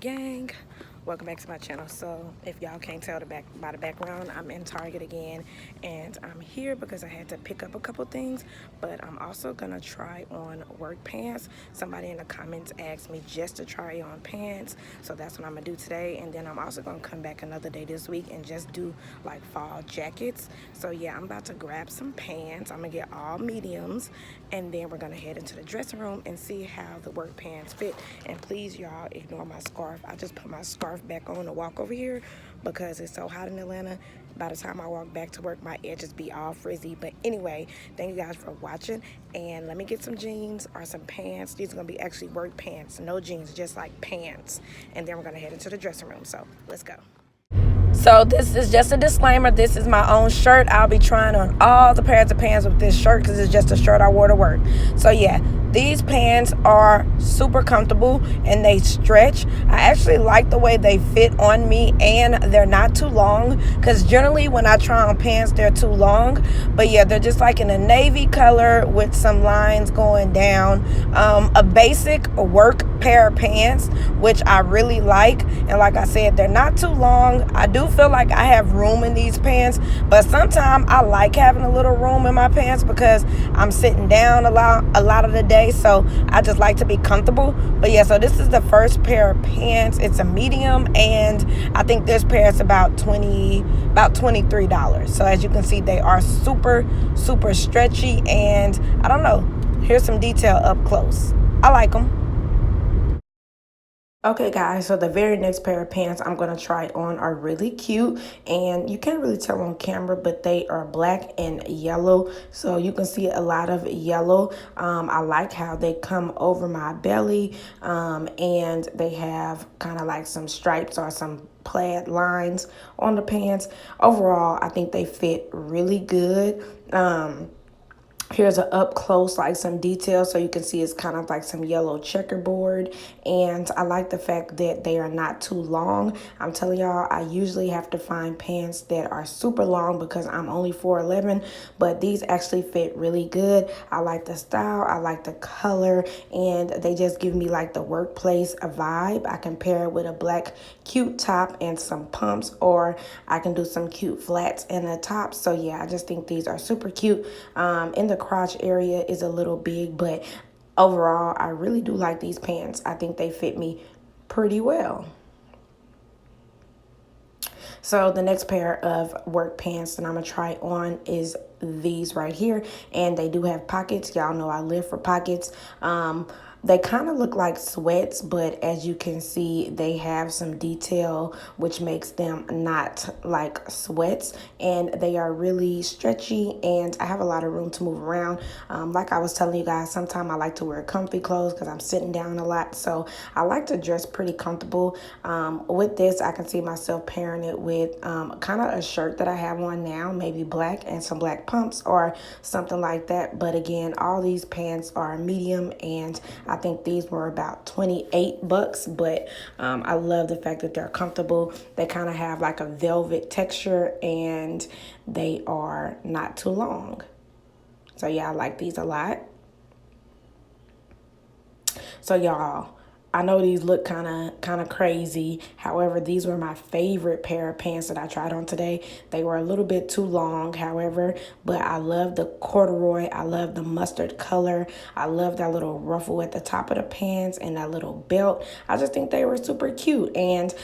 gang, welcome back to my channel. So if y'all can't tell by the background, I'm in Target again, and I'm here because I had to pick up a couple things, but I'm also gonna try on work pants. Somebody in the comments asked me just to try on pants, so that's what I'm gonna do today. And then I'm also gonna come back another day this week and just do like fall jackets. So yeah, I'm about to grab some pants. I'm gonna get all mediums, and then we're gonna head into the dressing room and see how the work pants fit. And please, y'all, ignore my scarf. I just put my scarf back on to walk over here because it's so hot in Atlanta. By the time I walk back to work, my edges be all frizzy. But anyway, thank you guys for watching, and let me get some jeans or some pants. These are gonna be actually work pants, no jeans, just like pants. And then we're gonna head into the dressing room. So let's go. So this is just a disclaimer. This is my own shirt. I'll be trying on all the pairs of pants with this shirt because it's just a shirt I wore to work. So yeah, these pants are super comfortable and they stretch. I actually like the way they fit on me, and they're not too long because generally when I try on pants, they're too long. But yeah, they're just like in a navy color with some lines going down. A basic work pair of pants, which I really like. And like I said, they're not too long. I do feel like I have room in these pants, but sometimes I like having a little room in my pants because I'm sitting down a lot of the day, so I just like to be comfortable. But yeah, so this is the first pair of pants. It's a medium, and I think this pair is about $23. So as you can see, they are super stretchy, and I don't know, here's some detail up close. I like them. Okay guys, so the very next pair of pants I'm going to try on are really cute, and you can't really tell on camera, but they are black and yellow, so you can see a lot of yellow. I like how they come over my belly, and they have kind of like some stripes or some plaid lines on the pants. Overall, I think they fit really good. Here's an up close, like some detail, so you can see it's kind of like some yellow checkerboard. And I like the fact that they are not too long. I'm telling y'all, I usually have to find pants that are super long because I'm only 4'11", but these actually fit really good. I like the style, I like the color, and they just give me like the workplace vibe. I can pair it with a black cute top and some pumps, or I can do some cute flats in the top. So yeah, I just think these are super cute. In the crotch area is a little big, but overall I really do like these pants. I think they fit me pretty well. So the next pair of work pants that I'm gonna try on is these right here, and they do have pockets. Y'all know I live for pockets. They kind of look like sweats, but as you can see, they have some detail, which makes them not like sweats, and they are really stretchy, and I have a lot of room to move around. Like I was telling you guys, sometimes I like to wear comfy clothes because I'm sitting down a lot, so I like to dress pretty comfortable. With this, I can see myself pairing it with kind of a shirt that I have on now, maybe black and some black pumps or something like that. But again, all these pants are medium, and I think these were about $28, but I love the fact that they're comfortable. They kind of have like a velvet texture, and they are not too long. So yeah, I like these a lot. So y'all, I know these look kind of crazy. However, these were my favorite pair of pants that I tried on today. They were a little bit too long, however, but I love the corduroy. I love the mustard color. I love that little ruffle at the top of the pants and that little belt. I just think they were super cute, and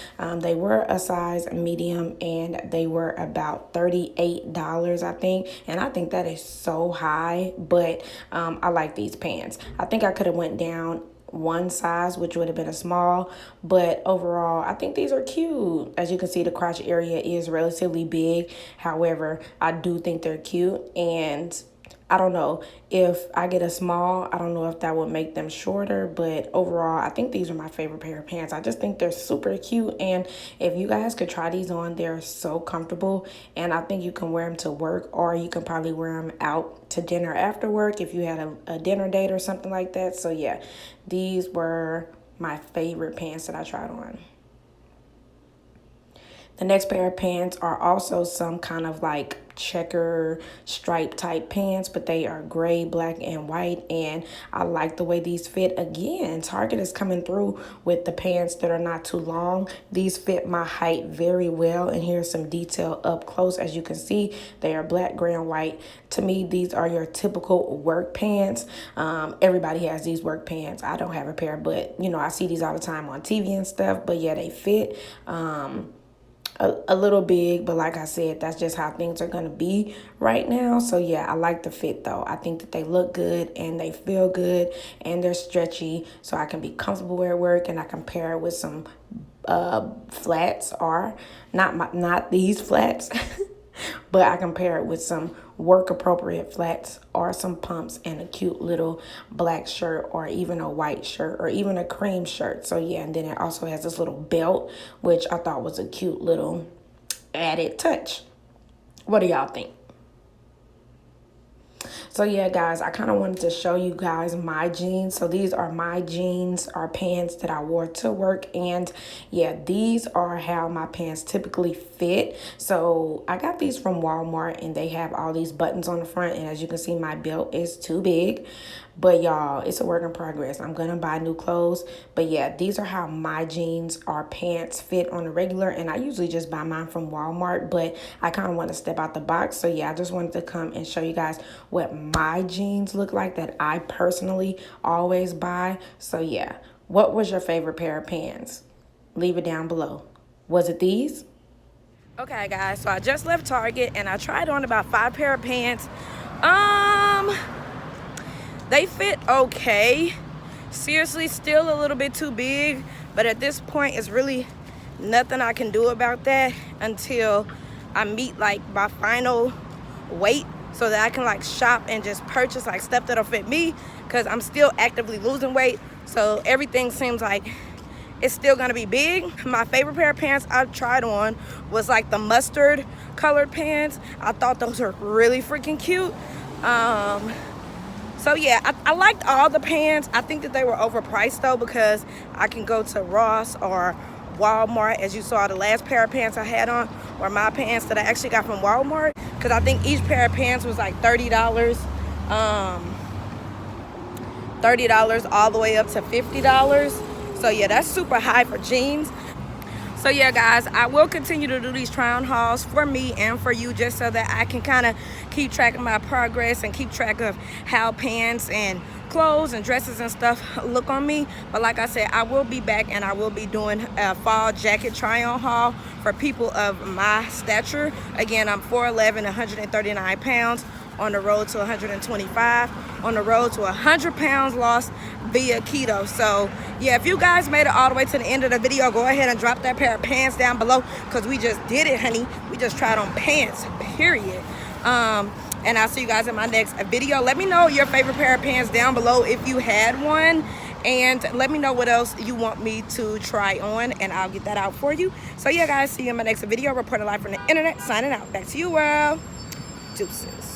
they were a size medium, and they were about $38, I think. And I think that is so high, but I like these pants. I think I could have went down one size, which would have been a small, but overall I think these are cute. As you can see, the crotch area is relatively big, however I do think they're cute. And I don't know if I get a small, I don't know if that would make them shorter, but overall I think these are my favorite pair of pants. I just think they're super cute, and if you guys could try these on, they're so comfortable, and I think you can wear them to work, or you can probably wear them out to dinner after work if you had a dinner date or something like that. So yeah, these were my favorite pants that I tried on. The next pair of pants are also some kind of like checker stripe type pants, but they are gray, black, and white, and I like the way these fit. Again, Target is coming through with the pants that are not too long. These fit my height very well, and here's some detail up close. As you can see, they are black, gray, and white. To me, these are your typical work pants. Everybody has these work pants. I don't have a pair, but you know, I see these all the time on TV and stuff. But yeah, they fit. A little big, but like I said, that's just how things are gonna be right now. So yeah, I like the fit though. I think that they look good and they feel good and they're stretchy, so I can be comfortable at work, and I can pair it with some flats, or not these flats but I can pair it with some work appropriate flats or some pumps and a cute little black shirt, or even a white shirt, or even a cream shirt. So yeah, and then it also has this little belt, which I thought was a cute little added touch. What do y'all think? So yeah, guys, I kind of wanted to show you guys my jeans. So these are my jeans, or pants that I wore to work. And yeah, these are how my pants typically fit. So I got these from Walmart, and they have all these buttons on the front. And as you can see, my belt is too big. But y'all, it's a work in progress. I'm gonna buy new clothes. But yeah, these are how my jeans or pants fit on the regular. And I usually just buy mine from Walmart, but I kind of want to step out the box. So yeah, I just wanted to come and show you guys what my jeans look like that I personally always buy. So yeah, what was your favorite pair of pants? Leave it down below. Was it these? Okay guys, so I just left Target and I tried on about 5 pair of pants. They fit okay. Seriously, still a little bit too big, but at this point it's really nothing I can do about that until I meet like my final weight, so that I can like shop and just purchase like stuff that'll fit me, because I'm still actively losing weight. So everything seems like it's still gonna be big. My favorite pair of pants I tried on was like the mustard colored pants. I thought those were really freaking cute. So yeah, I liked all the pants. I think that they were overpriced though, because I can go to Ross or Walmart, as you saw the last pair of pants I had on, or my pants that I actually got from Walmart, because I think each pair of pants was like $30. $30 all the way up to $50. So yeah, that's super high for jeans. So yeah guys, I will continue to do these try on hauls for me and for you, just so that I can kind of keep track of my progress and keep track of how pants and clothes and dresses and stuff look on me. But like I said, I will be back and I will be doing a fall jacket try on haul for people of my stature. Again, I'm 4'11", 139 pounds, on the road to 125, on the road to 100 pounds lost via keto. So yeah, if you guys made it all the way to the end of the video, go ahead and drop that pair of pants down below, because we just did it, honey. We just tried on pants, period. And I'll see you guys in my next video. Let me know your favorite pair of pants down below if you had one, and let me know what else you want me to try on, and I'll get that out for you. So yeah guys, see you in my next video. Reporting live from the internet, signing out. Back to you, world. Deuces.